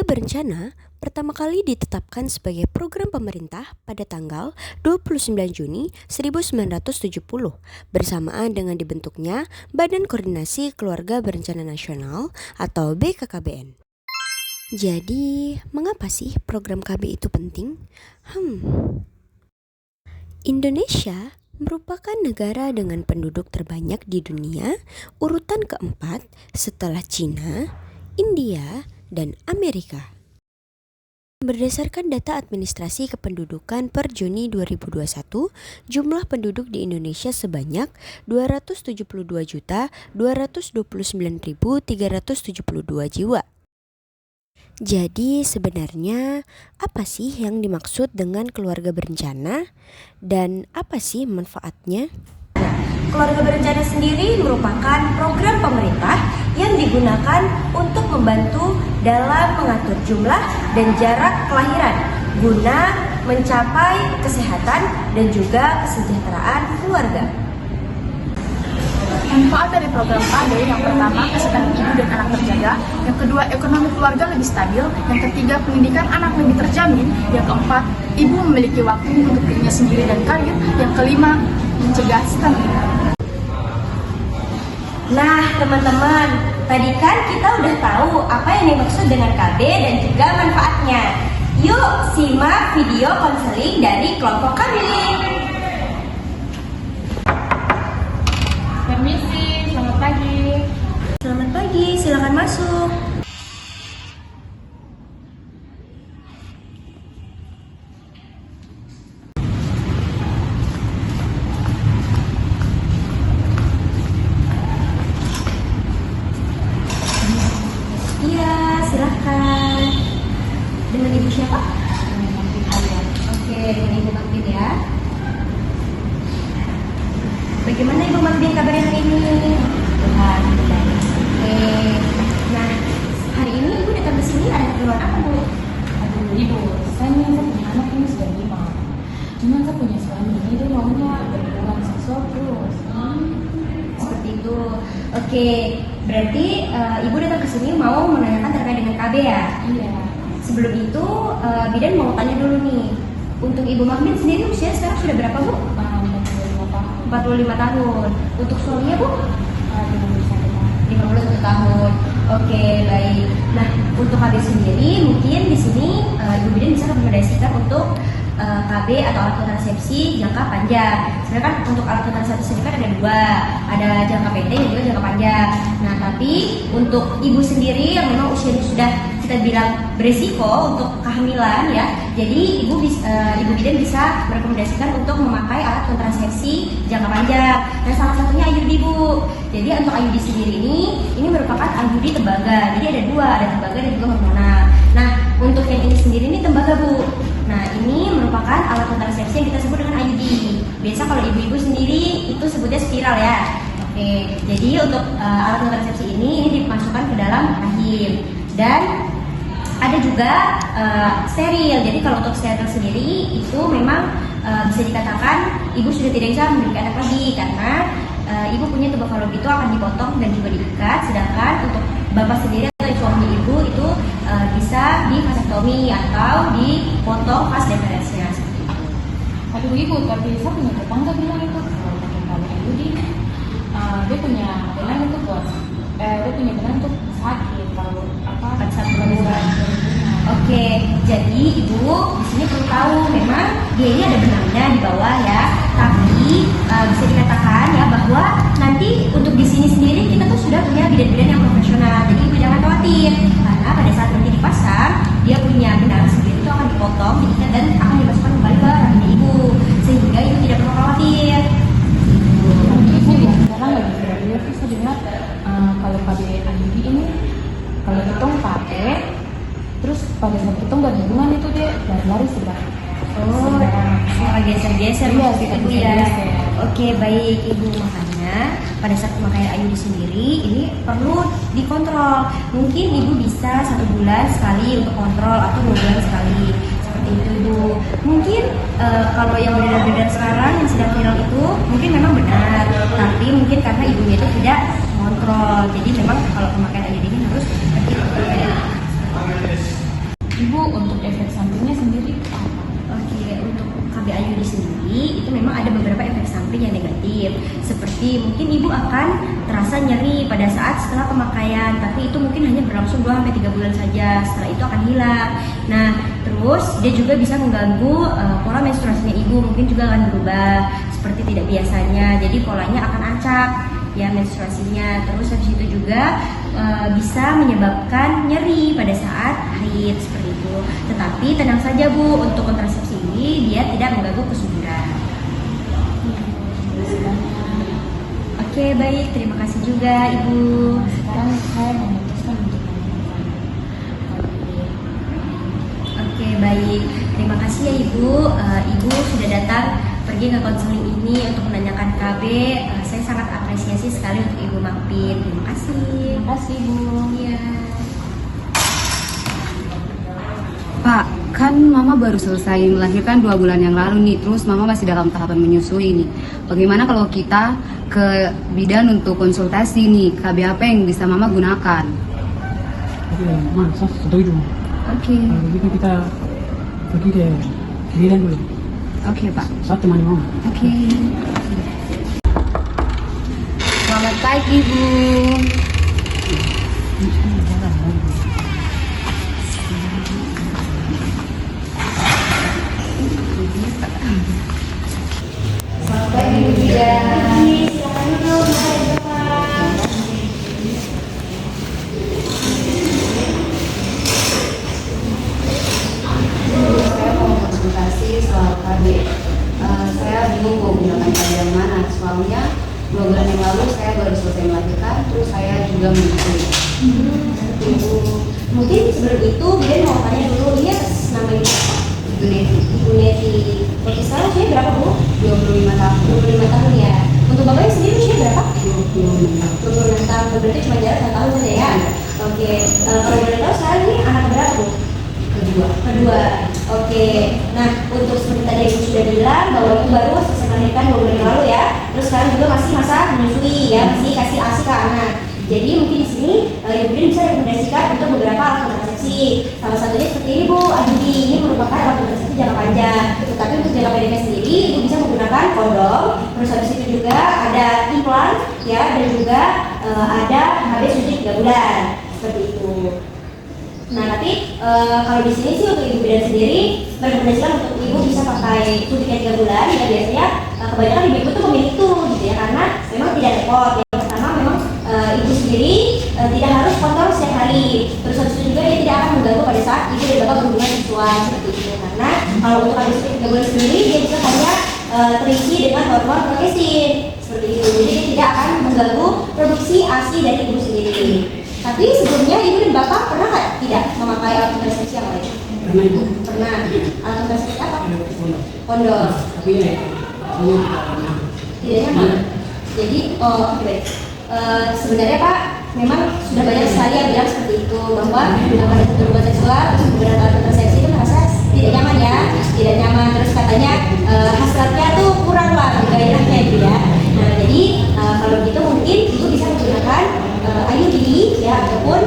Berencana pertama kali ditetapkan sebagai program pemerintah pada tanggal 29 Juni 1970 bersamaan dengan dibentuknya Badan Koordinasi Keluarga Berencana Nasional atau BKKBN. Jadi, mengapa sih program KB itu penting? Indonesia merupakan negara dengan penduduk terbanyak di dunia, urutan keempat setelah Cina, India, dan Amerika. Berdasarkan data administrasi kependudukan per Juni 2021, jumlah penduduk di Indonesia sebanyak 272.229.372 jiwa. Jadi sebenarnya apa sih yang dimaksud dengan keluarga berencana dan apa sih manfaatnya? Keluarga berencana sendiri merupakan program pemerintah yang digunakan untuk membantu dalam mengatur jumlah dan jarak kelahiran guna mencapai kesehatan dan juga kesejahteraan keluarga. Manfaat dari program KB yang pertama, kesehatan ibu dan anak terjaga, yang kedua ekonomi keluarga lebih stabil, yang ketiga pendidikan anak lebih terjamin, yang keempat ibu memiliki waktu untuk dirinya sendiri dan karir, yang kelima mencegah stunting. Nah teman-teman, tadi kan kita udah tahu apa yang dimaksud dengan KB dan juga manfaatnya. Yuk simak video konseling dari kelompok kami. Permisi, selamat pagi. Selamat pagi, silakan masuk. Iya, silakan. Dengan ibu siapa? Oke, dengan ibu Makbin ya. Bagaimana ibu Makbin kabarnya hari ini? Tuhan, baik. Oke. Nah, hari ini ibu datang ke sini ada keperluan apa bu? Aduh ibu, saya punya anak ini sudah 5. Cuman saya punya suami ini dia maunya berhubungan seksual terus. Seperti itu. Oke, berarti ibu datang ke sini mau menanyakan terkait dengan KB ya? Iya. Sebelum itu, bidan mau tanya dulu nih. Untuk ibu Makbin sendiri usia sekarang sudah berapa bu? 45 tahun. 45 tahun. Untuk suaminya bu? Aduh, saya 51 tahun. Oke, baik. Nah, untuk KB sendiri mungkin di sini Ibu Bidan bisa merekomendasikan untuk KB atau alat kontrasepsi jangka panjang. Sedangkan untuk alat kontrasepsi sendiri kan ada dua, ada jangka pendek dan juga jangka panjang. Nah, tapi untuk ibu sendiri yang memang usianya sudah kita bilang berisiko untuk kehamilan ya, jadi ibu bidan bisa merekomendasikan untuk memakai alat kontrasepsi jangka panjang. Dan salah satunya IUD bu. Jadi untuk IUD sendiri ini merupakan IUD tembaga. Jadi ada dua, ada tembaga dan juga hormonal. Nah untuk yang ini sendiri ini tembaga bu. Nah ini merupakan alat kontrasepsi yang kita sebut dengan IUD. Biasa kalau ibu-ibu sendiri itu sebutnya spiral ya. Oke, jadi untuk alat kontrasepsi ini dimasukkan ke dalam rahim dan ada juga steril. Jadi kalau untuk steril sendiri itu memang bisa dikatakan ibu sudah tidak bisa memiliki anak lagi karena ibu punya tuba fallopi itu akan dipotong dan juga diikat. Sedangkan untuk bapak sendiri atau suami ibu itu bisa di vasektomi atau dipotong pas DPRS-nya. Aduh ibu, tapi saya punya tetangga bilang itu kalau pakai kalung itu dia punya bilang itu buat dia punya bilang untuk sakit kalau Pada saat kelahiran. Oke, jadi ibu di sini perlu tahu memang dia ini ada benangnya di bawah ya. Tapi bisa dikatakan ya bahwa nanti untuk di sini sendiri kita tuh sudah punya bidan-bidan yang profesional. Jadi ibu jangan khawatir karena pada saat nanti dipasang dia punya benang sendiri itu akan dipotong, diikat dan akan dimasukkan kembali ke rahimnya ibu sehingga ibu tidak perlu khawatir. ibu ya sekarang lagi belajar sih saya dengar kalau pada IUD ini kalau kita pakai terus pada saat kita nggak ada hubungan itu dia lari-lari sudah. Malah geser-geser Iya, gitu kita ya. geser. Oke, baik ibu. Makanya pada saat pemakaian IUD sendiri ini perlu dikontrol. Mungkin ibu bisa 1 bulan sekali untuk kontrol atau 2 bulan sekali. Seperti itu ibu. Mungkin kalau yang beredar-beredar sekarang yang sedang viral itu mungkin memang benar, tapi mungkin karena ibunya itu tidak kontrol. Jadi memang kalau pemakaian IUD ini harus Ibu untuk efek sampingnya sendiri apa? Oke, untuk KB IUD sendiri itu memang ada beberapa efek samping yang negatif. Seperti mungkin ibu akan terasa nyeri pada saat setelah pemakaian, tapi itu mungkin hanya berlangsung 2-3 bulan saja. Setelah itu akan hilang. Nah, terus dia juga bisa mengganggu pola menstruasinya ibu, mungkin juga akan berubah seperti tidak biasanya. Jadi polanya akan acak ya menstruasinya. Terus habis itu juga bisa menyebabkan nyeri pada saat haid seperti itu. Tetapi tenang saja Bu, untuk kontrasepsi ini dia tidak mengganggu kesuburan. Oke, baik, terima kasih juga Ibu. Sekarang saya memutuskan untuk menggunakan. Oke, baik, terima kasih ya Ibu. Ibu sudah datang pergi ke konseling ini untuk menanyakan KB. Saya sangat apresiasi sekali untuk Ibu Mangpin. Terima kasih. Terima kasih Bu. Iya. Pak, kan Mama baru selesai melahirkan 2 bulan yang lalu nih, terus Mama masih dalam tahapan menyusui nih. Bagaimana kalau kita ke bidan untuk konsultasi nih, KB apa yang bisa Mama gunakan? Oke, Ma, saya setuju. Oke. Begitu kita pergi ke bidan dulu. Oke, Pak. Saya temani Mama. Oke. Selamat pagi, Bu. Selamat pagi, Bu Bidan. Silakan duduk, Bapak. Saya mau konsultasi soal KB. Saya bingung mau gunakan KB yang mana. Soalnya 2 bulan yang lalu saya baru selesai melahirkan, terus saya juga menyusui. Mungkin sebelum itu Bidan mau tanya dulu, dia nama ibu apa? Itu nih, Ibu Neti. Oke, sekarang usianya berapa Bu? 25 tahun. 25 tahun ya. Untuk Bapaknya sendiri usianya berapa? 26. 26 tahun, berarti cuma jarak 1 tahun saja ya? Oke, kalau boleh tahu sekarang ini anak berapa Bu? Kedua. Oke, nah untuk seperti tadi Ibu sudah bilang bahwa Ibu baru selesai melahirkan 2 bulan yang lalu ya. Terus sekarang juga masih masa menyusui ya, masih kasih ASI ke anak. Jadi mungkin di sini Ibu bisa rekomendasikan untuk beberapa alat kontrasepsi. Salah satunya seperti ini Bu, IUD ini merupakan alat kontrasepsi jangka panjang. Tetapi untuk jangka pendeknya sendiri Ibu bisa menggunakan kondom. Terus habis itu juga ada implan ya, dan juga ada HB suntik 3 bulan seperti itu. Nah, tapi kalau di sini sih untuk Ibu Bidan sendiri merekomendasikan untuk Ibu bisa pakai suntiknya 3 bulan ya, biasanya kebanyakan ibu-ibu tuh memilih itu gitu ya, karena memang tidak repot. Yang pertama memang Ibu sendiri tidak harus kontrol setiap hari. Terus habis itu juga dia tidak akan mengganggu pada saat Ibu dan Bapak berhubungan seksual seperti itu. Karena kalau untuk habis suntik 3 bulan sendiri dia bisa hanya terisi dengan hormon progesterin seperti itu. Jadi dia tidak akan mengganggu produksi ASI dari Ibu sendiri. Tapi sebelumnya Ibu dan Bapak pernah nggak tidak memakai alat kontrasepsi yang lain? Karena itu. Pernah. Alat kontrasepsi apa? Pondok. Kondom. Tapi ya, saya tidak pernah. Tidak nyaman. Jadi, oke, baik. Sebenarnya Pak, memang sudah banyak sekali yang bilang seperti itu, bahwa pada saat berhubungan seksual terus menggunakan alat kontrasepsi itu merasa tidak nyaman ya, tidak nyaman. Terus katanya hasratnya tuh kurang lah, gairahnya gitu ya. Nah, jadi kalau begitu mungkin Ibu bisa menggunakan IUD ya, ataupun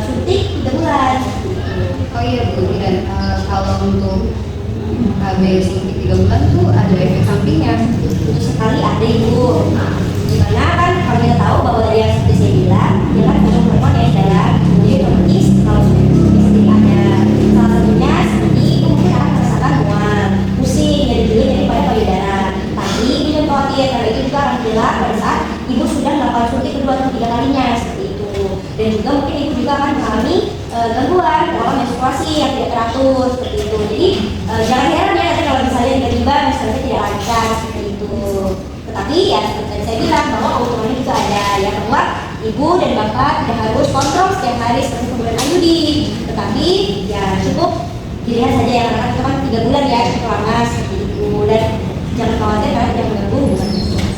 suntik 3 bulan. Oh iya, Bu. Dan kalau untuk KB suntik 3 bulan tuh ada efek sampingnya. Untuk sekali ada Ibu. Dimana kan kalau kita tahu bahwa dari yang seperti saya bilang, dia kan butuh hormon ya di dalam. Jadi otomatis kalau suntik sendiri ada. Salah satunya seperti Ibu mungkin akan merasakan mual, pusing, jadi pada payudara. Tapi Ibu jangan khawatir, karena itu juga akan hilang pada saat Ibu sudah melakukan suntik kedua atau 3 kalinya seperti itu. Dan juga mungkin Ibu juga akan mengalami gangguan pola menstruasi yang tidak teratur seperti itu. Jadi jangan heran ya nanti kalau misalnya tiba-tiba menstruasi tidak lancar seperti itu. Tetapi ya seperti tadi saya bilang bahwa keuntungannya juga ada. Yang kedua, Ibu dan Bapak tidak harus kontrol setiap hari seperti penggunaan IUD. Tetapi ya cukup dilihat saja ya, karena itu kan 3 bulan ya, cukup lama seperti itu. Dan jangan khawatir karena tidak mengganggu hubungan seksual.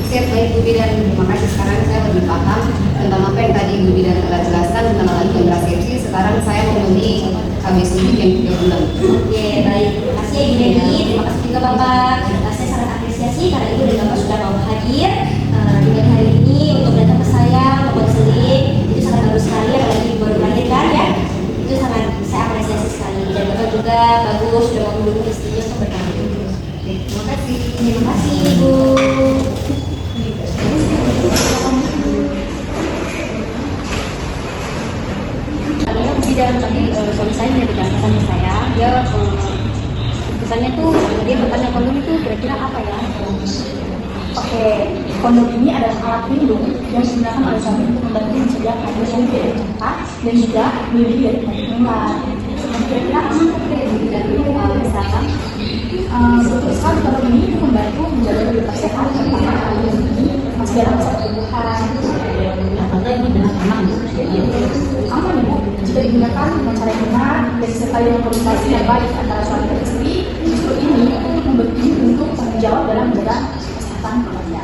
Siap, baik Bu Bidan. Terima kasih. Sekarang saya lebih paham tentang apa yang tadi Bu Bidan telah jelaskan tentang alat kontrasepsi. Sekarang saya memilih KB suntik yang 3 bulan. Oke, baik. Terima kasih ya Ibu Dewi. Terima kasih juga Bapak. Saya sangat apresiasi karena Ibu dan Bapak sudah mau hadir di pagi hari ini untuk datang ke saya, untuk konseling. Itu sangat bagus sekali, apalagi baru melahirkan ya. Itu sangat saya apresiasi sekali. semoga bagus doa dulu istrinya tuh berkabung. Terima kasih. Terima kasih Ibu. Bidang tadi suami saya sudah dijelaskan ke saya, dia kesannya tuh dia bertanya kondom itu kira-kira apa ya? Oke, kondom ini adalah alat pelindung yang digunakan oleh suami untuk membantu mencegah kehamilan dari cepat dan juga melindungi dari penyakit menular. Kira-kira apa Misalkan betul sekali kondom ini itu membantu menjaga lebih sehat terutama kehamilan ini masih dalam masa pertumbuhan. Apakah ini benar aman? Aman ibu, jika digunakan dengan cara yang benar dan disertai dengan komunikasi yang baik antara suami dan istri, justru ini untuk membantu untuk tanggung jawab dalam menjaga kesehatan keluarga.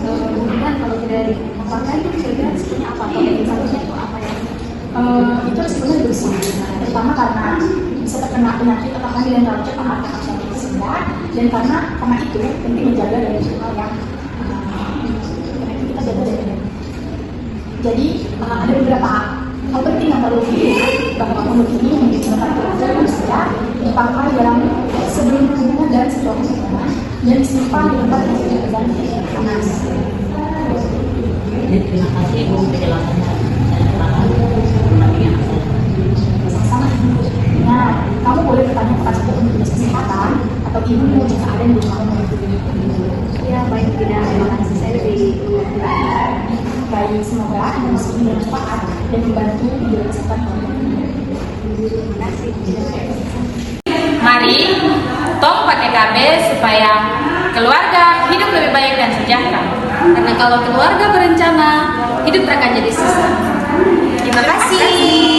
kemudian kalau tidak dipakai itu kira-kira risikonya apa? Atau satunya itu apa ya? Itu resikonya lebih besar, terutama karena bisa terkena penyakit atau kehamilan terlalu cepat atau kehamilan tersendat, dan karena itu penting menjaga dari hal yang kita jaga dari. Jadi ada beberapa hal penting yang perlu diingat bahwa kondom ini menjadi tempat keluarga yang bisa dipakai dalam sebelum hubungan dan setelah hubungan dan disimpan di tempat yang sudah terganti panas. Jadi terima kasih Ibu penjelasannya. Saya terangkan pertanyaan saya. Sama-sama ibu. Nah, kamu boleh bertanya kepada satu petugas kesehatan atau ibumu jika ada yang belum mau Ya baik, tidak terima kasih saya lebih baik, semoga informasi ini bermanfaat dan membantu menjaga kesehatan keluarga. terima kasih. Mari tong pakai KB supaya keluarga hidup lebih baik dan sejahtera. Karena kalau keluarga berencana, hidup akan jadi susah. Terima kasih.